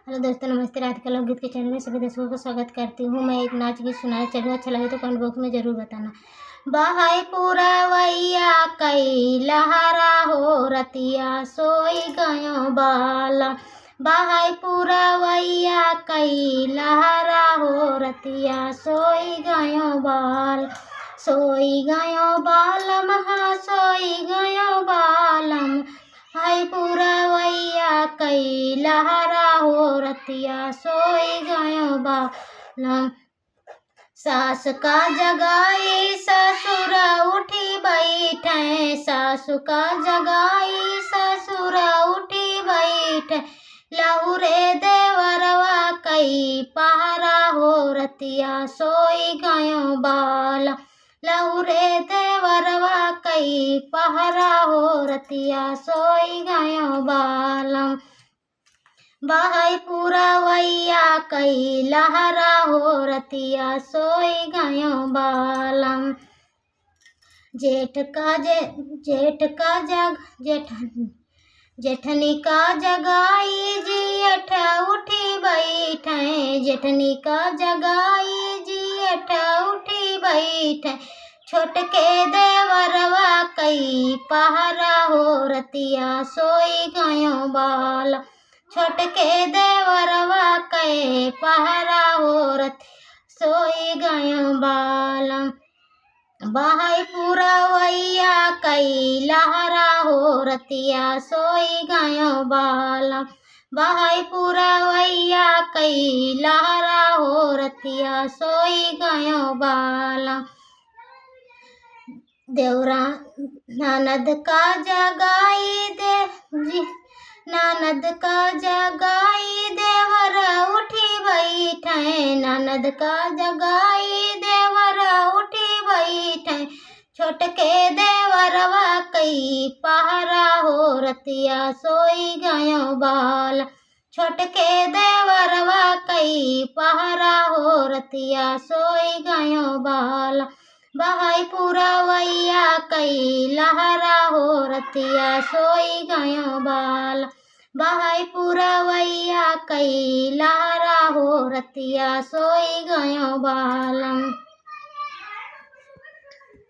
Hello दोस्तों, नमस्ते। रात का लोकगीत के चैनल में सभी दर्शकों को स्वागत करती हूँ। मैं एक नाच गीत सुनाना चाहती हूँ। अच्छा लगे तो कमेंट बॉक्स में ज़रूर बताना। बहाई पुरवैया कई लहरा हो रतिया सोई गयो बाला। बहाई पुरवैया कई लहरा हो रतिया सोई गयो बाल। सोई गयो बालम हाँ सोई गयो बालम। हाय पुरवैया कई लहरा हो रतिया सोई गयो बालम। सास का जगाई ससुर उठी बैठे। सासु का जगाई ससुर उठी बैठे। लहुरे देवरवा कई पहरा हो रतिया सोई गयो बाला। लहुरे देवरवा कई पहरा हो रतिया सोई गयो बालम। बहाई पुरवैया कई लहरा हो रतिया सोई गयो बालम। जेठनी का जगाई जेठ उठी बैठे। जेठनी का जगाई जेठ उठी बैठे। छोटके देवरवा कई पहरा हो रतिया सोई गयो बाला। छोटके देवरवा कई पहरा हो रतिया सोई गयो बालम। बहाई पुरवैया कई लहरा हो रतिया सोई गयो बालम। बहाई पुरवैया कई लहरा हो रतिया सोई गयो बालम। देवरा ननद का जगाई ननद का जगाई देवर उठी बैठे। ननद का जगाई देवर उठी बैठे। छोटके देवरवा कई पहरा हो रतिया सोई गयो बाल। छोटके देवरवा कई पहरा हो रतिया सोई गयो बाल। बहाई पुरवैया कई लहरा हो रतिया सोई गयो बाल। बहाई पुरवैया कई लहरा हो रतिया सोई गयो बालम।